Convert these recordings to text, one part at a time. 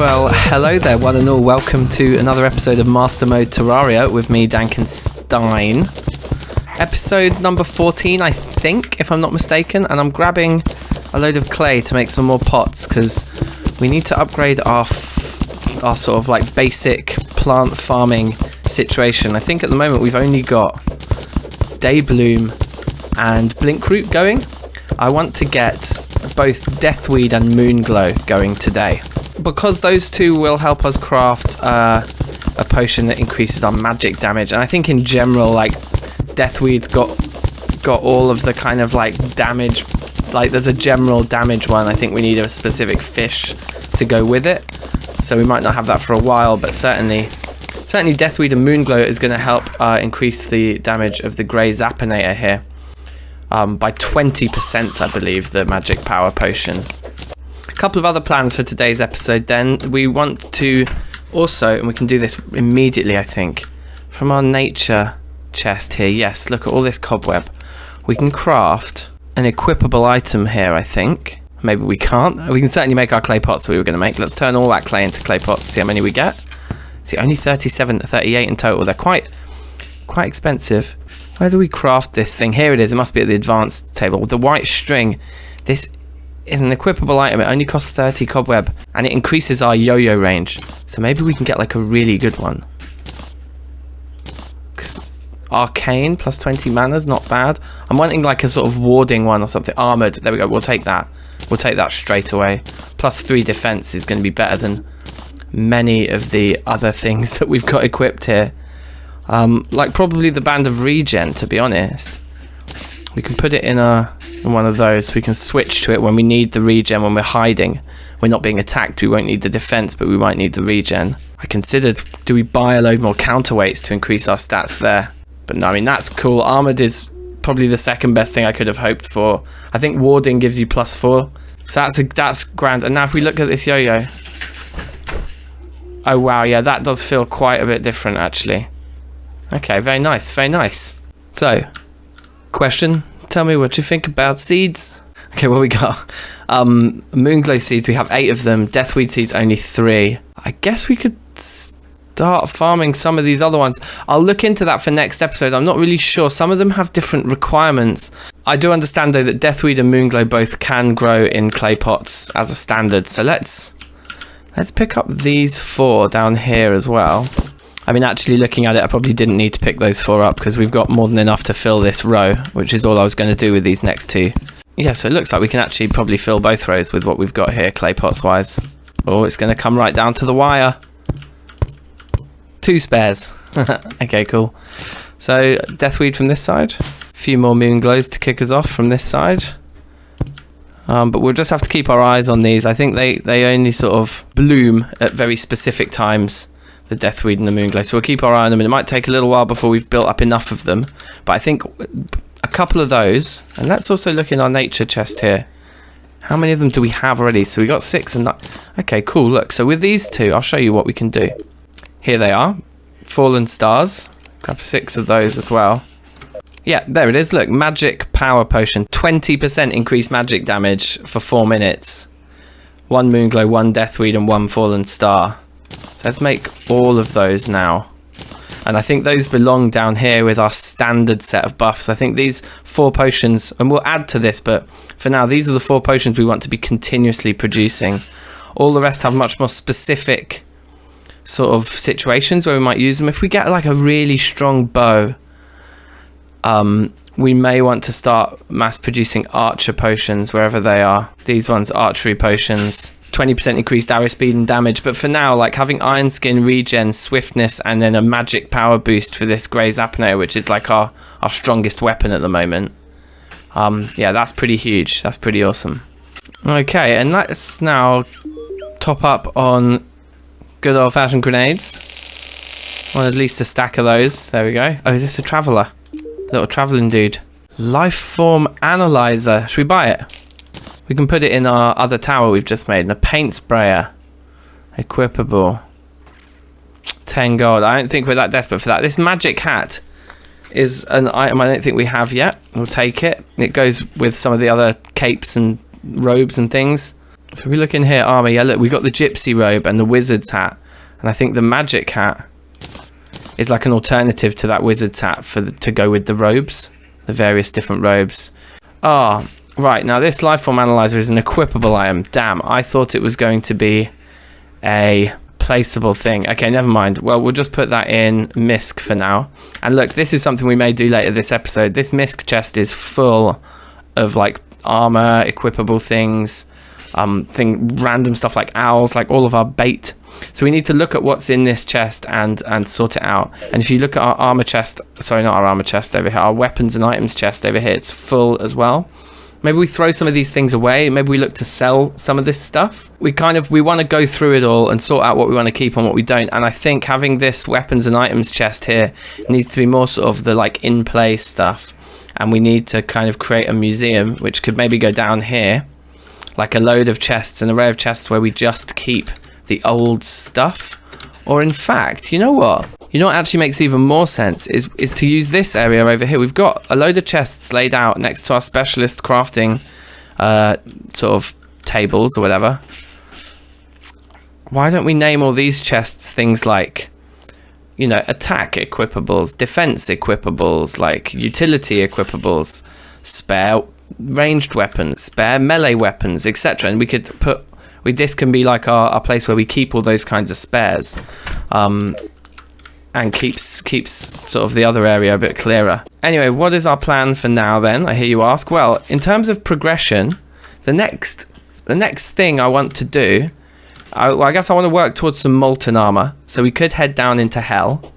Well, hello there, one and all. Welcome to another episode of Master Mode Terraria with me, DankNStein. Episode number 14, I think, if I'm not mistaken. And I'm grabbing a load of clay to make some more pots because we need to upgrade our sort of like basic plant farming situation. I think at the moment we've only got Daybloom and Blinkroot going. I want to get both Deathweed and Moonglow going today, because those two will help us craft a potion that increases our magic damage. And I think in general, like, Deathweed's got all of the kind of like damage, like there's a general damage one. I think we need a specific fish to go with it, so we might not have that for a while, but certainly Deathweed and Moonglow is going to help increase the damage of the Grey Zapinator here by 20%, I believe, the magic power potion. A couple of other plans for today's episode then. We want to also, and we can do this immediately I think, from our nature chest here. Yes, look at all this cobweb. We can craft an equipable item here, I think. Maybe we can't. We can certainly make our clay pots that we were going to make. Let's turn all that clay into clay pots, see how many we get. See, only 38 in total. They're quite expensive. Where do we craft this thing? Here it is. It must be at the advanced table. With the white string, this is an equipable item. It only costs 30 cobweb, and it increases our yo-yo range. So maybe we can get like a really good one. Arcane plus 20 mana is not bad. I'm wanting like a sort of warding one or something. Armored. There we go. We'll take that. We'll take that straight away. Plus 3 defense is going to be better than many of the other things that we've got equipped here. Like probably the Band of Regen, to be honest. We can put it in one of those, so we can switch to it when we need the regen, when we're hiding. We're not being attacked, we won't need the defense, but we might need the regen. I considered, do we buy a load more counterweights to increase our stats there? But no, I mean, that's cool. Armored is probably the second best thing I could have hoped for. I think warding gives you +4, so that's grand. And now if we look at this yo-yo, oh wow, yeah, that does feel quite a bit different actually. Okay, very nice, very nice. So, question, tell me what you think about seeds. Okay, what we got? Moonglow seeds, we have 8 of them. Deathweed seeds, only 3. I guess we could start farming some of these other ones. I'll look into that for next episode. I'm not really sure. Some of them have different requirements. I do understand though that Deathweed and Moonglow both can grow in clay pots as a standard. So let's pick up these 4 down here as well. I mean, actually looking at it, I probably didn't need to pick those 4 up because we've got more than enough to fill this row, which is all I was going to do with these next 2. Yeah, so it looks like we can actually probably fill both rows with what we've got here, clay pots wise. Oh, it's going to come right down to the wire. 2 spares. Okay, cool. So, Deathweed from this side. A few more Moonglows to kick us off from this side. But we'll just have to keep our eyes on these. I think they only sort of bloom at very specific times, the Deathweed and the Moonglow. So we'll keep our eye on them, and it might take a little while before we've built up enough of them. But I think a couple of those, and let's also look in our nature chest here. How many of them do we have already? So we got 6 and that. Okay, cool. Look, so with these 2, I'll show you what we can do. Here they are, Fallen Stars. Grab 6 of those as well. Yeah, there it is. Look, magic power potion, 20% increased magic damage for 4 minutes. 1 Moonglow, 1 Deathweed, and 1 Fallen Star. So let's make all of those now. And I think those belong down here with our standard set of buffs. I think these 4 potions, and we'll add to this, but for now, these are the 4 potions we want to be continuously producing. All the rest have much more specific sort of situations where we might use them. If we get like a really strong bow, we may want to start mass producing archer potions wherever they are. These ones, archery potions. 20% increased arrow speed and damage, but for now, like having iron skin, regen, swiftness, and then a magic power boost for this Grey Zapinator, which is like our strongest weapon at the moment. Yeah, that's pretty huge. That's pretty awesome. Okay, and let's now top up on good old-fashioned grenades. Want at least a stack of those. There we go. Oh, is this a traveller? Little travelling dude. Life form analyzer. Should we buy it? We can put it in our other tower we've just made. And a paint sprayer. Equipable. 10 gold. I don't think we're that desperate for that. This magic hat is an item I don't think we have yet. We'll take it. It goes with some of the other capes and robes and things. So we look in here, armor. Yeah, look, we got the gypsy robe and the wizard's hat. And I think the magic hat is like an alternative to that wizard's hat to go with the robes, the various different robes. Ah, right. Now this lifeform analyzer is an equipable item. Damn, I thought it was going to be a placeable thing. Okay, never mind. Well, we'll just put that in misc for now. And look, this is something we may do later this episode. This misc chest is full of like armor, equipable things, random stuff like owls, like all of our bait. So we need to look at what's in this chest and sort it out. And if you look at our armor chest, sorry, not our armor chest over here, our weapons and items chest over here, it's full as well. Maybe we throw some of these things away. Maybe we look to sell some of this stuff. We want to go through it all and sort out what we want to keep and what we don't. And I think having this weapons and items chest here needs to be more sort of the like in-play stuff. And we need to kind of create a museum, which could maybe go down here, like a load of chests, an array of chests where we just keep the old stuff. Or in fact, you know what? You know what actually makes even more sense is to use this area over here. We've got a load of chests laid out next to our specialist crafting sort of tables or whatever. Why don't we name all these chests things like, you know, attack equipables, defense equipables, like utility equipables, spare ranged weapons, spare melee weapons, etc. And we could put, this can be like our place where we keep all those kinds of spares, and keeps sort of the other area a bit clearer. Anyway, what is our plan for now then, I hear you ask? Well, in terms of progression, the next thing I want to do, I guess I want to work towards some molten armor. So we could head down into hell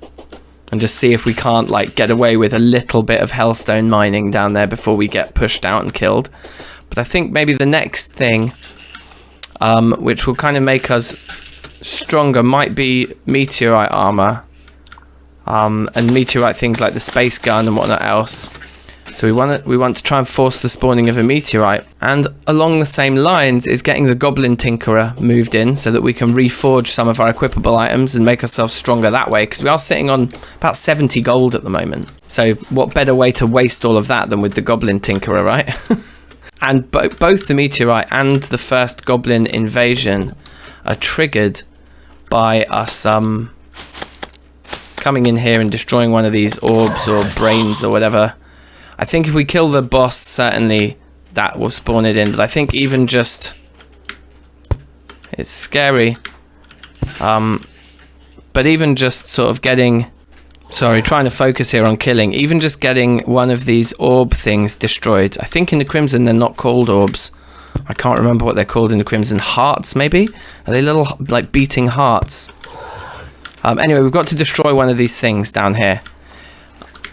and just see if we can't like get away with a little bit of hellstone mining down there before we get pushed out and killed. But I think maybe the next thing, which will kind of make us stronger, might be meteorite armor, and meteorite things like the space gun and whatnot else. So we want to try and force the spawning of a meteorite. And along the same lines is getting the goblin tinkerer moved in so that we can reforge some of our equipable items and make ourselves stronger that way, because we are sitting on about 70 gold at the moment. So what better way to waste all of that than with the goblin tinkerer, right? And both the meteorite and the first goblin invasion are triggered by us coming in here and destroying one of these orbs or brains or whatever. I think if we kill the boss, certainly that will spawn it in. But I think even just, it's scary. But even just sort of getting, trying to focus here on killing. Even just getting one of these orb things destroyed. I think in the Crimson they're not called orbs. I can't remember what they're called in the Crimson. Hearts, maybe? Are they little, like, beating hearts? Anyway, we've got to destroy one of these things down here.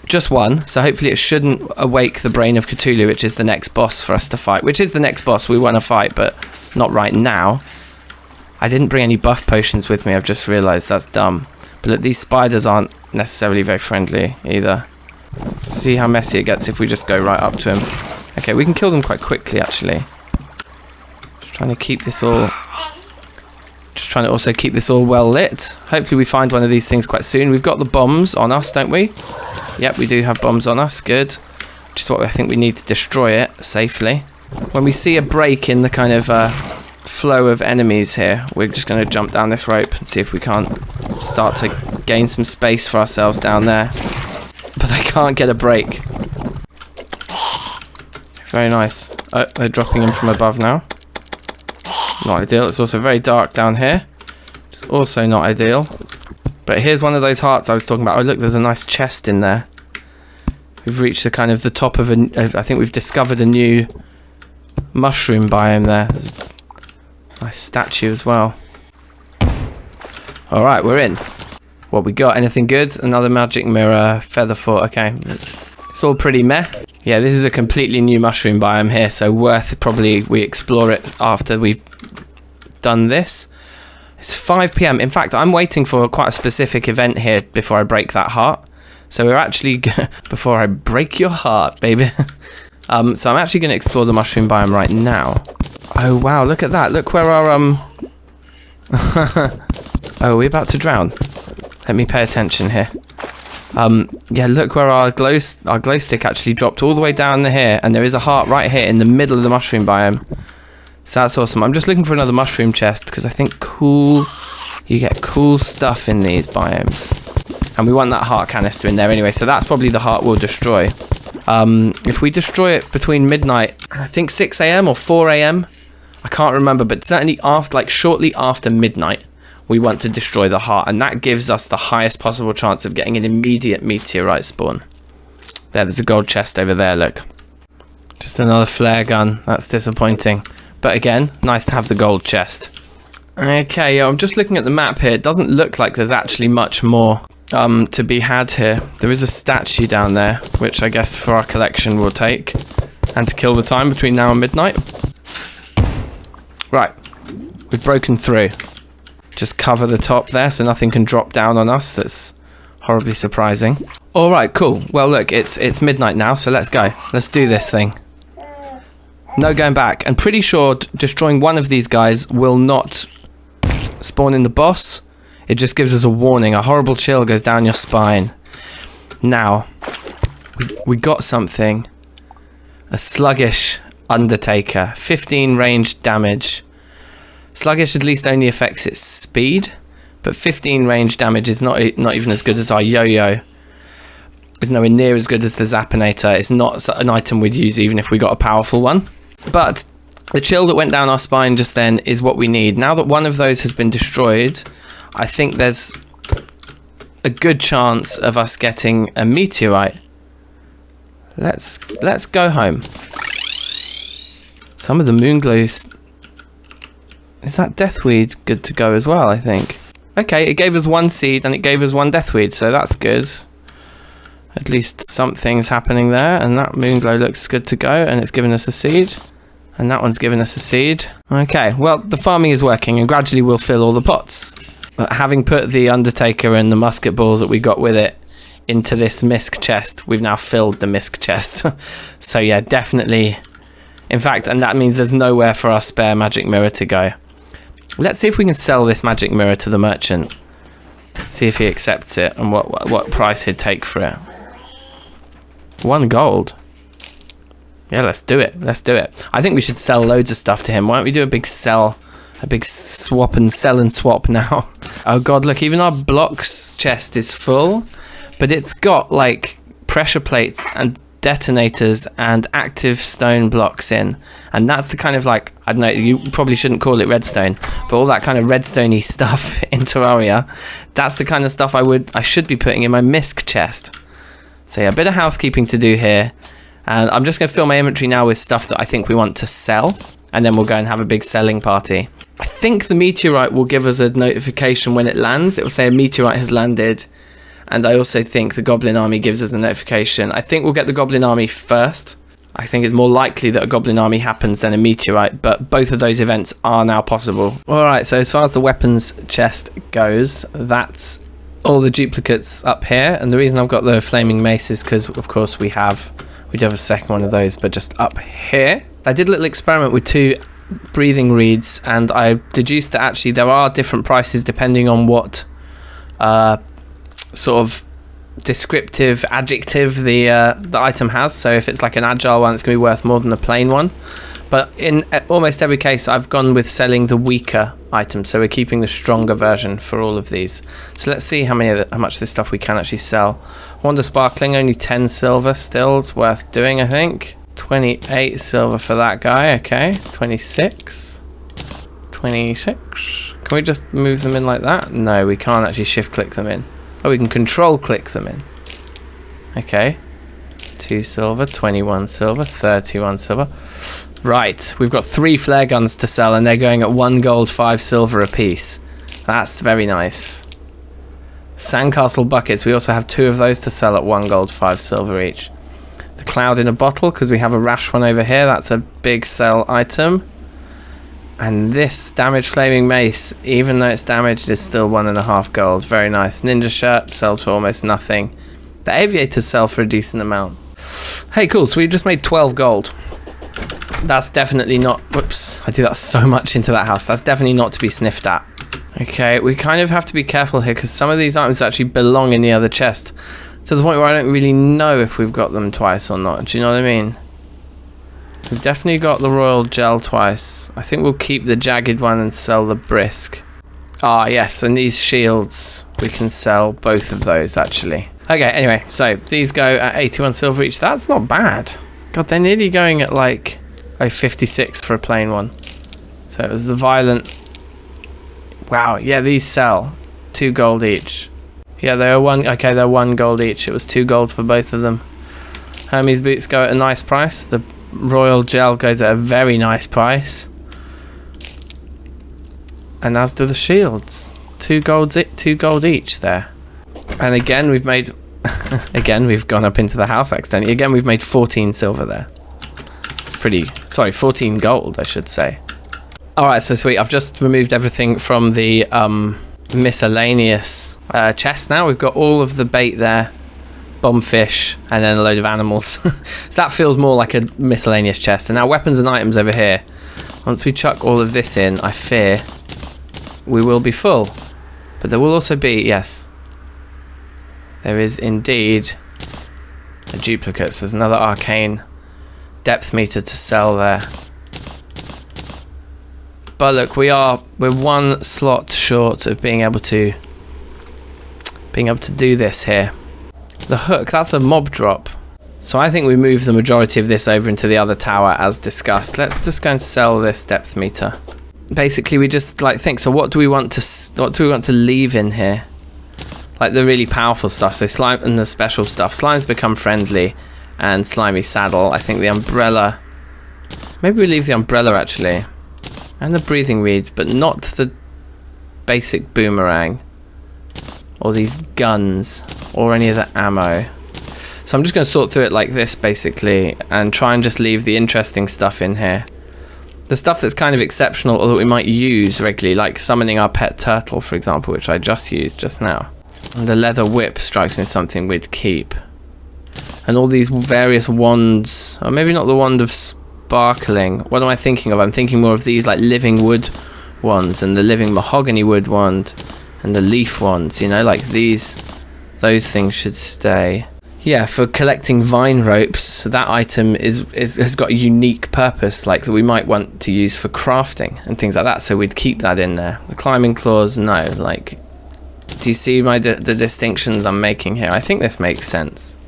Just one, so hopefully it shouldn't awake the brain of Cthulhu, which is the next boss for us to fight. Which is the next boss we want to fight, but not right now. I didn't bring any buff potions with me, I've just realised. That's dumb. But look, these spiders aren't necessarily very friendly either. Let's see how messy it gets if we just go right up to him. Okay, we can kill them quite quickly, actually. Just trying to keep this all... Just trying to also keep this all well lit. Hopefully we find one of these things quite soon. We've got the bombs on us, don't we? Yep, we do have bombs on us. Good. Which is what I think we need to destroy it safely. When we see a break in the kind of flow of enemies here, we're just going to jump down this rope and see if we can't start to gain some space for ourselves down there. But I can't get a break. Very nice. Oh, they're dropping in from above now. Not ideal. It's also very dark down here. It's also not ideal. But here's one of those hearts I was talking about. Oh, look, there's a nice chest in there. We've reached the kind of the top of I think we've discovered a new mushroom biome there. There's a nice statue as well. Alright, we're in. What we got? Anything good? Another magic mirror, feather fort. Okay, it's all pretty meh. Yeah, this is a completely new mushroom biome here, so worth probably we explore it after we've done this. It's 5 PM. In fact, I'm waiting for quite a specific event here before I break that heart. So we're actually before I break your heart, baby. So I'm actually going to explore the mushroom biome right now. Oh wow, look at that. Look where our oh, are we about to drown? Let me pay attention here. Yeah, look where our glow stick actually dropped all the way down here, and there is a heart right here in the middle of the mushroom biome. So that's awesome. I'm just looking for another mushroom chest because I think you get cool stuff in these biomes. And we want that heart canister in there anyway, so that's probably the heart we'll destroy. If we destroy it between midnight, I think 6 AM or 4 AM, I can't remember, but certainly after, like shortly after midnight, we want to destroy the heart, and that gives us the highest possible chance of getting an immediate meteorite spawn. There's a gold chest over there, look. Just another flare gun, that's disappointing. But again, nice to have the gold chest. Okay, I'm just looking at the map here. It doesn't look like there's actually much more to be had here. There is a statue down there, which I guess for our collection we'll take. And to kill the time between now and midnight. Right, we've broken through. Just cover the top there so nothing can drop down on us. That's horribly surprising. Alright, cool. Well look, it's midnight now, so let's go. Let's do this thing. No going back. And pretty sure destroying one of these guys will not spawn in the boss. It just gives us a warning. A horrible chill goes down your spine. Now, we got something. A sluggish Undertaker. 15 ranged damage. Sluggish at least only affects its speed, but 15 range damage is not even as good as our yo-yo. It's nowhere near as good as the Zappinator. It's not an item we'd use even if we got a powerful one. But the chill that went down our spine just then is what we need. Now that one of those has been destroyed, I think there's a good chance of us getting a meteorite. Let's go home. Some of the moonglows. Is that deathweed good to go as well, I think? Okay, it gave us 1 seed and it gave us 1 deathweed, so that's good. At least something's happening there, and that moonglow looks good to go, and it's given us a seed. And that one's given us a seed. Okay, well, the farming is working, and gradually we'll fill all the pots. But having put the Undertaker and the musket balls that we got with it into this misc chest, we've now filled the misc chest. So yeah, definitely. In fact, and that means there's nowhere for our spare magic mirror to go. Let's see if we can sell this magic mirror to the merchant. See if he accepts it and what price he'd take for it. 1 gold. Yeah, let's do it. Let's do it. I think we should sell loads of stuff to him. Why don't we do a big sell, a big swap and sell and swap now? Oh god, look, even our blocks chest is full, but it's got like pressure plates and detonators and active stone blocks in, and that's the kind of, like, I don't know, you probably shouldn't call it redstone, but all that kind of redstoney stuff in Terraria, that's the kind of stuff I should be putting in my misc chest. So yeah, a bit of housekeeping to do here, and I'm just going to fill my inventory now with stuff that I think we want to sell, and then we'll go and have a big selling party. I think the meteorite will give us a notification when it lands. It will say a meteorite has landed. And I also think the Goblin Army gives us a notification. I think we'll get the Goblin Army first. I think it's more likely that a Goblin Army happens than a meteorite, but both of those events are now possible. Alright, so as far as the weapons chest goes, that's all the duplicates up here. And the reason I've got the flaming mace is because, of course, we do have a second one of those, but just up here. I did a little experiment with 2 breathing reeds, and I deduced that actually there are different prices depending on what sort of descriptive adjective the item has. So if it's like an agile one, it's going to be worth more than a plain one. But in almost every case, I've gone with selling the weaker items. So we're keeping the stronger version for all of these. So let's see how much of this stuff we can actually sell. Wonder Sparkling, only 10 silver still. It's worth doing, I think. 28 silver for that guy. Okay, 26. 26. Can we just move them in like that? No, we can't actually shift click them in. Oh, we can control click them in. Okay. 2 silver, 21 silver, 31 silver. Right, we've got 3 flare guns to sell, and they're going at 1 gold, 5 silver a piece. That's very nice. Sandcastle buckets, we also have 2 of those to sell at 1 gold, 5 silver each. The cloud in a bottle, because we have a rash one over here. That's a big sell item. And this damaged flaming mace, even though it's damaged, is still 1.5 gold. Very nice. Ninja shirt sells for almost nothing. The aviators sell for a decent amount. Hey, cool. So we just made 12 gold. That's definitely not... Whoops. I do that so much into that house. That's definitely not to be sniffed at. Okay, we kind of have to be careful here, because some of these items actually belong in the other chest. To the point where I don't really know if we've got them twice or not. Do you know what I mean? We've definitely got the royal gel twice. I think we'll keep the jagged one and sell the brisk. Ah, yes, and these shields, we can sell both of those, actually. Okay, anyway, so these go at 81 silver each. That's not bad. God, they're nearly going at, like, 56 for a plain one. So it was the violent... Wow, yeah, these sell. 2 gold each. Yeah, they're 1... Okay, they're 1 gold each. It was 2 gold for both of them. Hermes boots go at a nice price. The royal gel goes at a very nice price. And as do the shields. 2 gold each there. And again, we've made... again, we've gone up into the house accidentally. Again, we've made 14 silver there. It's pretty... Sorry, 14 gold, I should say. Alright, so sweet. I've just removed everything from the miscellaneous chest now. We've got all of the bait there. Bombfish, and then a load of animals. So that feels more like a miscellaneous chest. And now weapons and items over here. Once we chuck all of this in, I fear we will be full. But there will also be, yes, there is indeed a duplicate. So there's another arcane depth meter to sell there. But look, we're 1 slot short of being able to do this here. The hook, that's a mob drop. So I think we move the majority of this over into the other tower as discussed. Let's just go and sell this depth meter. Basically, we just like think, so what do we want to leave in here? Like the really powerful stuff. So slime and the special stuff. Slimes become friendly and slimy saddle. I think the umbrella, maybe we leave the umbrella actually. And the breathing reeds, but not the basic boomerang. Or these guns, or any of the ammo. So I'm just going to sort through it like this, basically, and try and just leave the interesting stuff in here. The stuff that's kind of exceptional, or that we might use regularly, like summoning our pet turtle, for example, which I just used just now. And the leather whip strikes me as something we'd keep. And all these various wands, or maybe not the wand of sparkling. What am I thinking of? I'm thinking more of these, like living wood wands, and the living mahogany wood wand. And the leaf ones, you know, like these, those things should stay. Yeah, for collecting vine ropes, that item has got a unique purpose, like that we might want to use for crafting and things like that. So we'd keep that in there. The climbing claws, no. Like, do you see the distinctions I'm making here? I think this makes sense.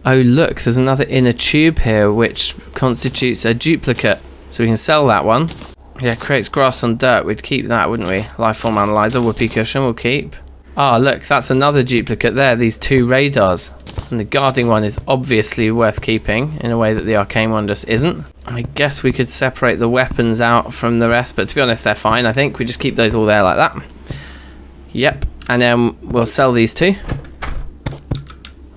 Oh look, there's another inner tube here which constitutes a duplicate, so we can sell that one. Yeah, creates grass on dirt. We'd keep that, wouldn't we? Lifeform analyzer, whoopee cushion, we'll keep. Ah, look, that's another duplicate there. These 2 radars. And the guarding one is obviously worth keeping in a way that the arcane one just isn't. I guess we could separate the weapons out from the rest, but to be honest, they're fine. I think we just keep those all there like that. Yep, and then we'll sell these 2.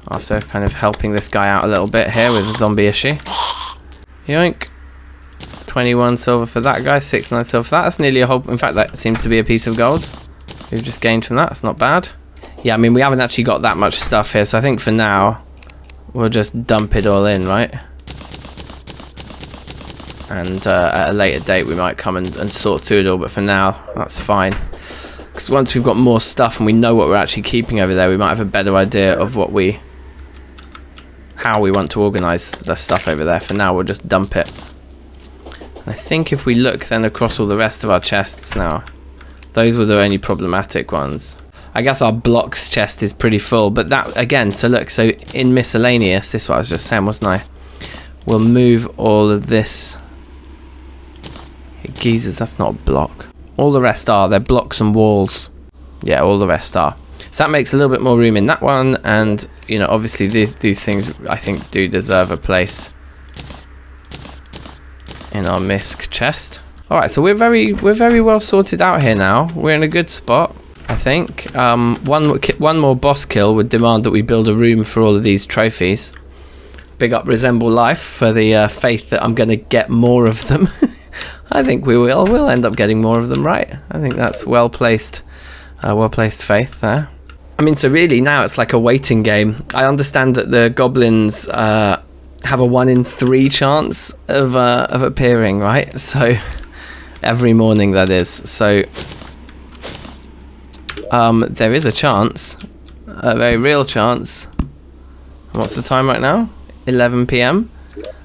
After kind of helping this guy out a little bit here with the zombie issue. Yoink. 21 silver for that guy, 69 silver for that. That's nearly a whole... In fact, that seems to be a piece of gold we've just gained from that. It's not bad. Yeah, I mean, we haven't actually got that much stuff here, so I think for now, we'll just dump it all in, right? And at a later date, we might come and sort through it all, but for now, that's fine. Because once we've got more stuff and we know what we're actually keeping over there, we might have a better idea of how we want to organise the stuff over there. For now, we'll just dump it. I think if we look then across all the rest of our chests now, those were the only problematic ones. I guess our blocks chest is pretty full, but that again, so look, so in miscellaneous, this is what I was just saying, wasn't I? We'll move all of this. Geezers, that's not a block. All the rest are, they're blocks and walls. Yeah, all the rest are. So that makes a little bit more room in that one, and you know, obviously these things I think do deserve a place in our misc chest. Alright, so we're very well sorted out here now. We're in a good spot, I think. One more boss kill would demand that we build a room for all of these trophies. Big up Resemble Life for the faith that I'm going to get more of them. I think we will. We'll end up getting more of them, right? I think that's well-placed faith there. I mean, so really now it's like a waiting game. I understand that the goblins have a 1 in 3 chance of appearing, right? So every morning, that is. So there is a chance, a very real chance. What's the time right now? 11 PM.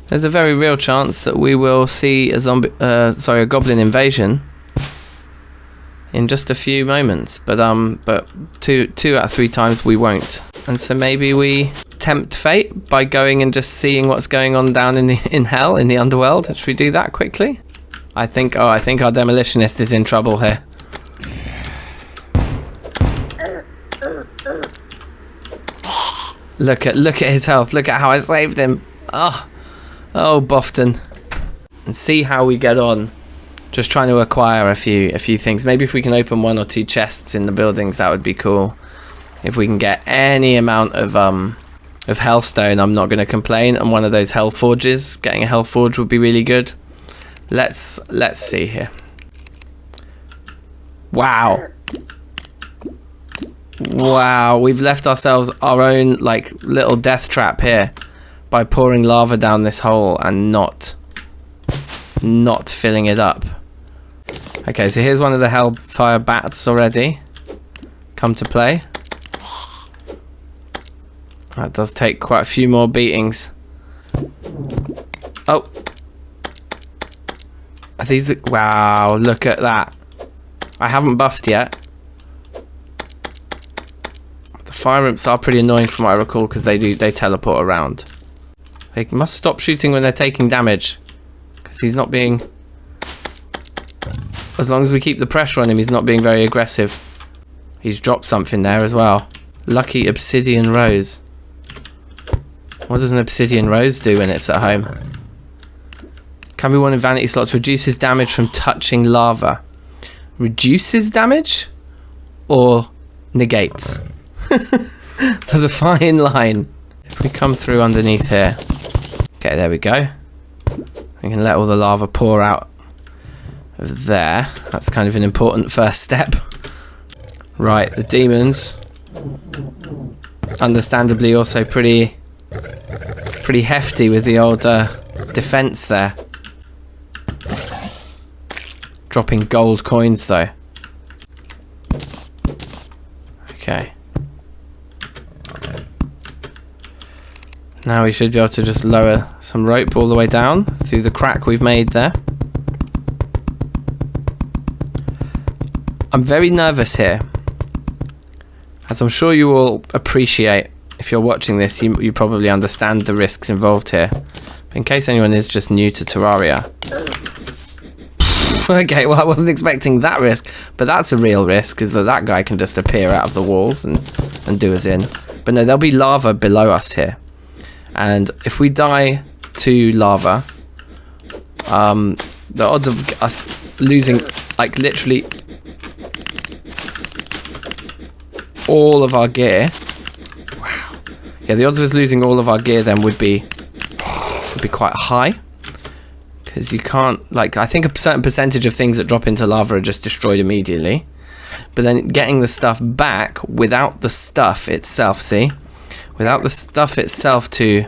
there's a very real chance that we will see a a goblin invasion in just a few moments. But two out of 3 times we won't. And so maybe we tempt fate by going and just seeing what's going on down in hell, in the underworld. Should we do that quickly? I think our demolitionist is in trouble here. Look at his health. Look at how I saved him. Oh, Bofton. And see how we get on. Just trying to acquire a few things. Maybe if we can open 1 or 2 chests in the buildings, that would be cool. If we can get any amount of hellstone, I'm not going to complain. And one of those hell forges, getting a hell forge would be really good. Let's see here. Wow, we've left ourselves our own like little death trap here by pouring lava down this hole and not filling it up. Okay, so here's one of the hellfire bats already come to play. That does take quite a few more beatings. Oh, are these the, wow, look at that. I haven't buffed yet. The fire imps are pretty annoying from what I recall because they teleport around. They must stop shooting when they're taking damage, because he's not being, as long as we keep the pressure on him, he's not being very aggressive. He's dropped something there as well. Lucky obsidian rose. What does an obsidian rose do when it's at home? Can be worn in vanity slots. Reduces damage from touching lava. Reduces damage? Or negates? There's a fine line. If we come through underneath here. Okay, there we go. We can let all the lava pour out of there. That's kind of an important first step. Right, the demons. Understandably also pretty hefty with the old defense there. Dropping gold coins though. Okay. Now we should be able to just lower some rope all the way down through the crack we've made there. I'm very nervous here, as I'm sure you will appreciate. If you're watching this, you probably understand the risks involved here. But in case anyone is just new to Terraria. Okay, well I wasn't expecting that risk, but that's a real risk, is that guy can just appear out of the walls and do us in. But no, there'll be lava below us here. And if we die to lava, the odds of us losing, like literally all of our gear. Wow. Yeah, the odds of us losing all of our gear then would be quite high. Because you can't, like, I think a certain percentage of things that drop into lava are just destroyed immediately. But then getting the stuff back without the stuff itself, see? Without the stuff itself to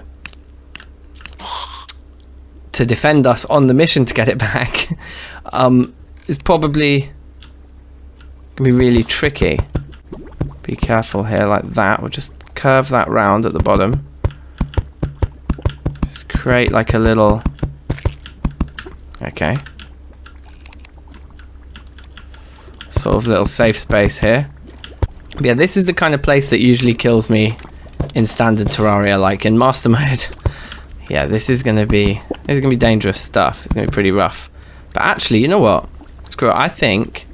defend us on the mission to get it back, is probably going to be really tricky. Be careful here, like that. We'll just curve that round at the bottom. Just create like a little... Okay. Sort of little safe space here. But yeah, this is the kind of place that usually kills me in standard Terraria, like in master mode. Yeah, this is gonna be dangerous stuff. It's gonna be pretty rough. But actually, you know what? Screw it. I think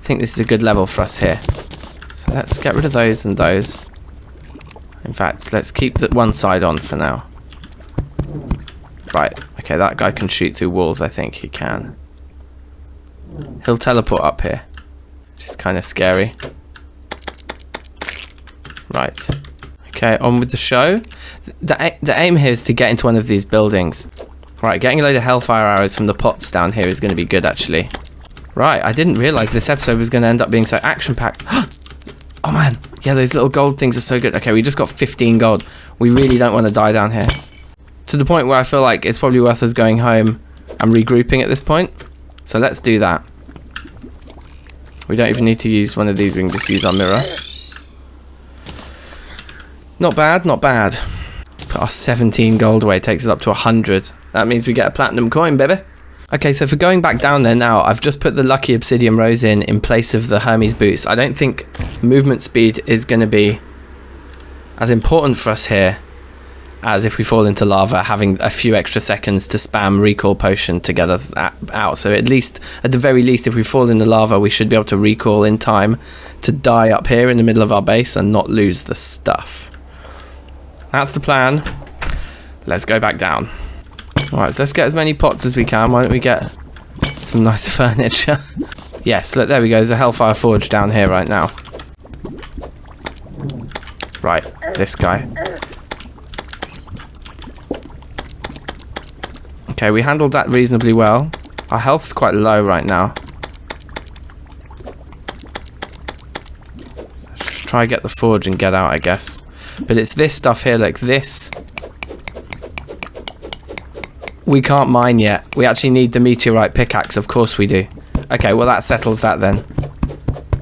this is a good level for us here. So let's get rid of those and those. In fact, let's keep that one side on for now. Right. Okay, that guy can shoot through walls. I think he can. He'll teleport up here, which is kind of scary. Right. Okay, on with the show. The aim here is to get into one of these buildings. Right, getting a load of hellfire arrows from the pots down here is going to be good, actually. Right, I didn't realise this episode was going to end up being so action-packed. Oh man, yeah, those little gold things are so good. Okay, we just got 15 gold. We really don't want to die down here. To the point where I feel like it's probably worth us going home and regrouping at this point. So let's do that. We don't even need to use one of these, we can just use our mirror. Not bad, not bad. Put our 17 gold away, takes us up to 100. That means we get a platinum coin, baby. Okay, so for going back down there now, I've just put the lucky obsidian rose in place of the Hermes boots. I don't think movement speed is going to be as important for us here as if we fall into lava, having a few extra seconds to spam recall potion to get us out. So at the very least, if we fall in the lava, we should be able to recall in time to die up here in the middle of our base and not lose the stuff. That's the plan. Let's go back down. Alright, so let's get as many pots as we can. Why don't we get some nice furniture? Yes, look, there we go. There's a Hellfire Forge down here right now. Right, this guy. Okay, we handled that reasonably well. Our health's quite low right now. Let's try to get the forge and get out, I guess. But it's this stuff here, like this. We can't mine yet. We actually need the meteorite pickaxe. Of course we do. Okay, well that settles that then.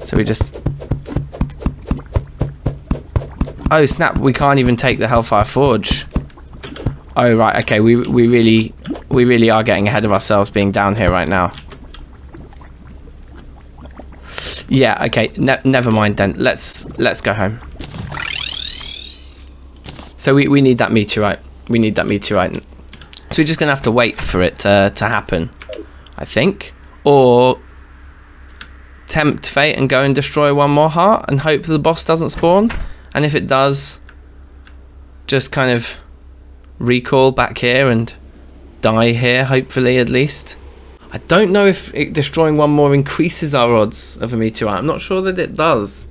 So we just... Oh snap, we can't even take the Hellfire Forge. Oh right, okay, we really are getting ahead of ourselves being down here right now. Yeah, okay, never mind then. Let's go home. So we need that meteorite. We need that meteorite. So we're just going to have to wait for it to happen, I think. Or tempt fate and go and destroy one more heart and hope the boss doesn't spawn. And if it does, just kind of recall back here and die here, hopefully at least. I don't know if destroying one more increases our odds of a meteorite. I'm not sure that it does.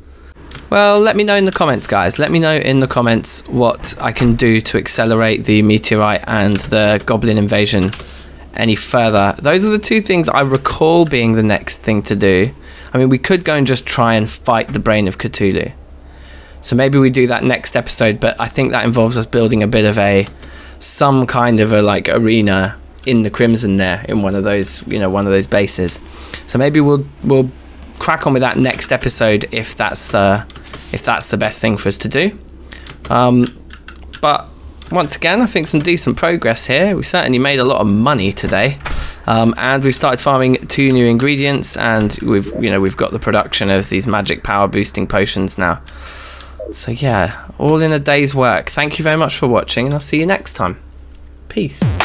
Well, let me know in the comments, guys. Let me know in the comments what I can do to accelerate the meteorite and the goblin invasion any further. Those are the two things I recall being the next thing to do. I mean, we could go and just try and fight the Brain of Cthulhu. So maybe we do that next episode, but I think that involves us building a bit of some kind of a like arena in the Crimson there, in one of those, you know, one of those bases. So maybe we'll crack on with that next episode if that's the best thing for us to do. But once again, I think some decent progress here. We certainly made a lot of money today, and we've started farming 2 new ingredients, and we've got the production of these magic power boosting potions now. So yeah, all in a day's work. Thank you very much for watching, and I'll see you next time. Peace.